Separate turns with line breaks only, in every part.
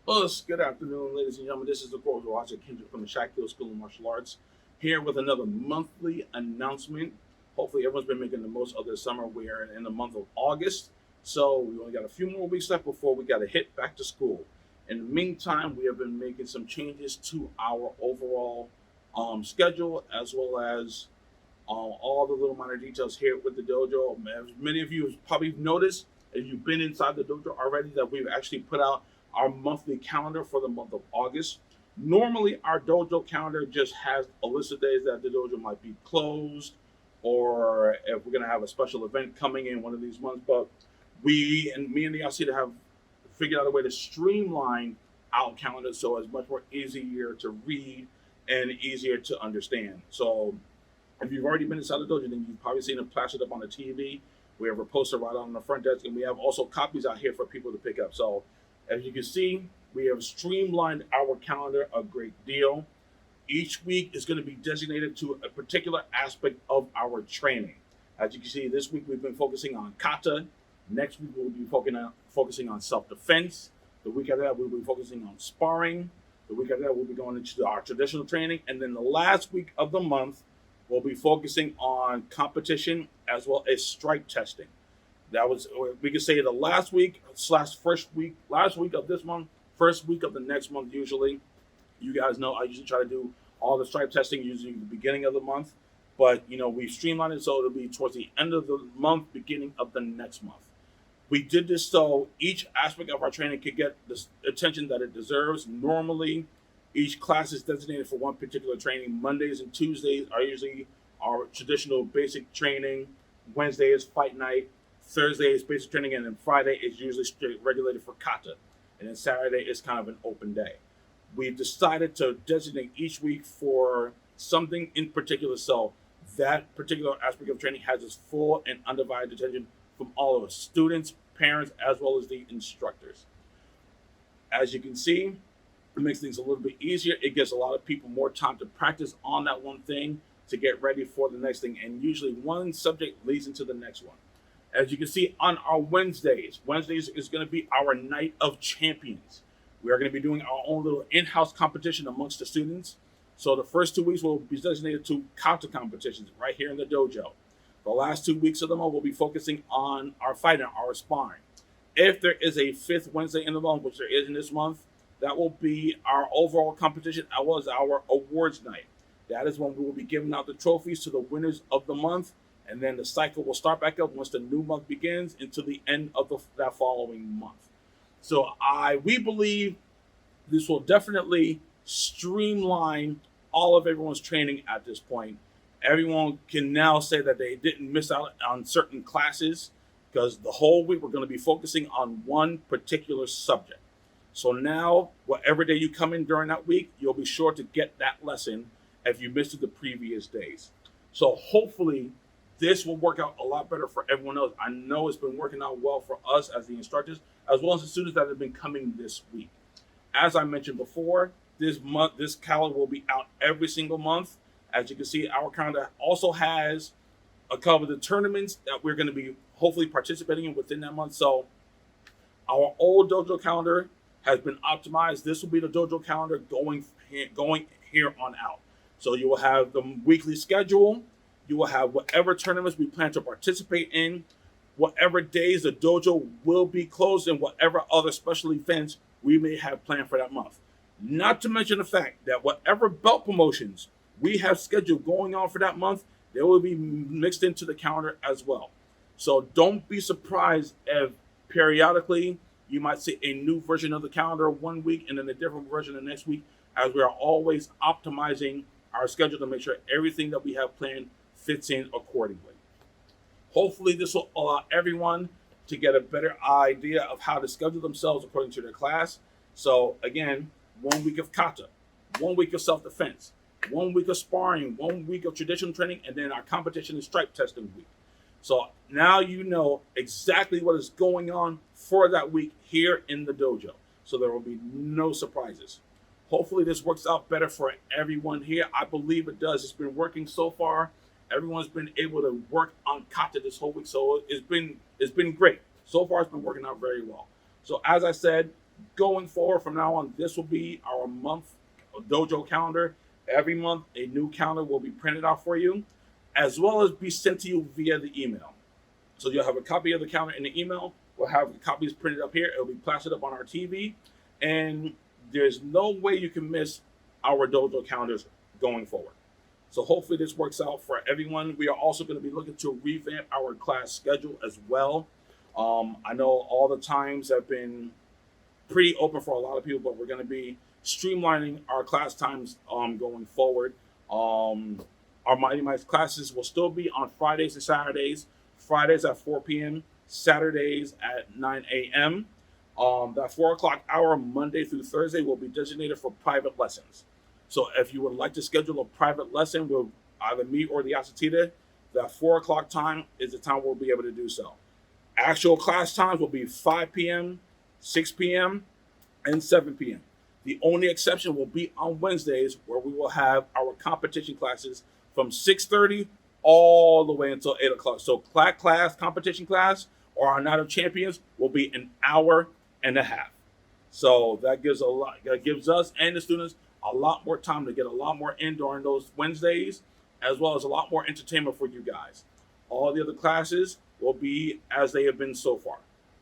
Us, good afternoon, ladies and gentlemen. This is the course watcher Kendrick from the Shakil School of Martial Arts, here with another monthly announcement. Hopefully, everyone's been making the most of their summer. We're in the month of August, so we only got a few more weeks left before we got to hit back to school. In the meantime, we have been making some changes to our overall schedule, as well as all the little minor details here with the dojo. As many of you have probably noticed, if you've been inside the dojo already, that we've actually put out our monthly calendar for the month of August. Normally, our dojo calendar just has a list of days that the dojo might be closed, or if we're going to have a special event coming in one of these months. But me and the LC have figured out a way to streamline our calendar so it's much more easier to read and easier to understand. So if you've already been inside the dojo, then you've probably seen it plastered up on the TV. We have a poster right on the front desk, and we have also copies out here for people to pick up. So, as you can see, we have streamlined our calendar a great deal. Each week is going to be designated to a particular aspect of our training. As you can see, this week we've been focusing on kata. Next week we'll be focusing on self-defense. The week after that we'll be focusing on sparring. The week after that we'll be going into our traditional training. And then the last week of the month, we'll be focusing on competition as well as strike testing. That was, we could say, the last week slash first week, last week of this month, first week of the next month. Usually, you guys know I usually try to do all the stripe testing usually at the beginning of the month, but we've streamlined it so it'll be towards the end of the month, beginning of the next month. We did this so each aspect of our training could get the attention that it deserves. Normally, each class is designated for one particular training. Mondays and Tuesdays are usually our traditional basic training. Wednesday is fight night. Thursday is basic training, and then Friday is usually straight regulated for kata. And then Saturday is kind of an open day. We've decided to designate each week for something in particular, so that particular aspect of training has its full and undivided attention from all of us, students, parents, as well as the instructors. As you can see, it makes things a little bit easier. It gives a lot of people more time to practice on that one thing to get ready for the next thing. And usually one subject leads into the next one. As you can see on our Wednesdays is going to be our night of champions. We are going to be doing our own little in-house competition amongst the students. So the first 2 weeks will be designated to kata competitions right here in the dojo. The last 2 weeks of the month will be focusing on our fighting, our sparring. If there is a fifth Wednesday in the month, which there is in this month, that will be our overall competition as well as our awards night. That is when we will be giving out the trophies to the winners of the month, and then the cycle will start back up once the new month begins until the end of that following month. So we believe this will definitely streamline all of everyone's training at this point. Everyone can now say that they didn't miss out on certain classes because the whole week we're going to be focusing on one particular subject. So now, whatever day you come in during that week, you'll be sure to get that lesson if you missed it the previous days. So hopefully, this will work out a lot better for everyone else. I know it's been working out well for us as the instructors, as well as the students that have been coming this week. As I mentioned before, this calendar will be out every single month. As you can see, our calendar also has a couple of the tournaments that we're going to be hopefully participating in within that month. So our old dojo calendar has been optimized. This will be the dojo calendar going here on out. So you will have the weekly schedule. You will have whatever tournaments we plan to participate in, whatever days the dojo will be closed, and whatever other special events we may have planned for that month. Not to mention the fact that whatever belt promotions we have scheduled going on for that month, they will be mixed into the calendar as well. So don't be surprised if periodically you might see a new version of the calendar one week and then a different version the next week, as we are always optimizing our schedule to make sure everything that we have planned fits in accordingly. Hopefully, this will allow everyone to get a better idea of how to schedule themselves according to their class. So, again, 1 week of kata, 1 week of self-defense, 1 week of sparring, 1 week of traditional training, and then our competition and stripe testing week. So now you know exactly what is going on for that week here in the dojo. So there will be no surprises. Hopefully this works out better for everyone here. I believe it does. It's been working so far. Everyone's been able to work on kata this whole week. So it's been great. So far it's been working out very well. So as I said, Going forward from now on, this will be our month dojo calendar. Every month, a new calendar will be printed out for you, as well as be sent to you via the email. So you'll have a copy of the calendar in the email. We'll have copies printed up here. It'll be plastered up on our TV, and there's no way you can miss our dojo calendars going forward. So hopefully this works out for everyone. We are also going to be looking to revamp our class schedule as well. I know all the times have been pretty open for a lot of people, but we're going to be streamlining our class times going forward. Our Mighty Mice classes will still be on Fridays and Saturdays. Fridays at 4 p.m., Saturdays at 9 a.m. That 4 o'clock hour, Monday through Thursday, will be designated for private lessons. So if you would like to schedule a private lesson with either me or the Asatita, that 4 o'clock time is the time we'll be able to do so. Actual class times will be 5 p.m., 6 p.m., and 7 p.m. The only exception will be on Wednesdays, where we will have our competition classes from 6:30 all the way until 8 o'clock. So class, competition class, or our Night of Champions will be an hour and a half. So that gives us and the students a lot more time to get a lot more in during those Wednesdays, as well as a lot more entertainment for you guys. All the other classes will be as they have been so far.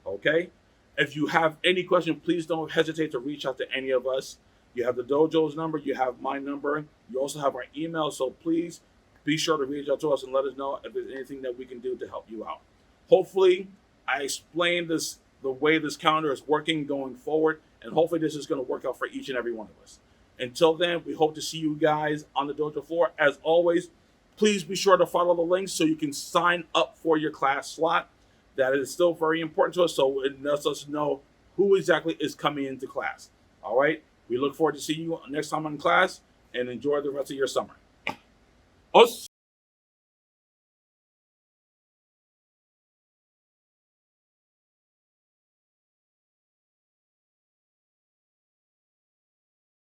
Okay? If you have any question, please don't hesitate to reach out to any of us. You have the dojo's number, you have my number, you also have our email, so please be sure to reach out to us and let us know if there's anything that we can do to help you out. Hopefully, I explained the way this calendar is working going forward, and hopefully this is going to work out for each and every one of us. Until then, we hope to see you guys on the dojo floor. As always, please be sure to follow the links so you can sign up for your class slot. That is still very important to us, so it lets us know who exactly is coming into class. All right? We look forward to seeing you next time in class, and enjoy the rest of your summer. Us.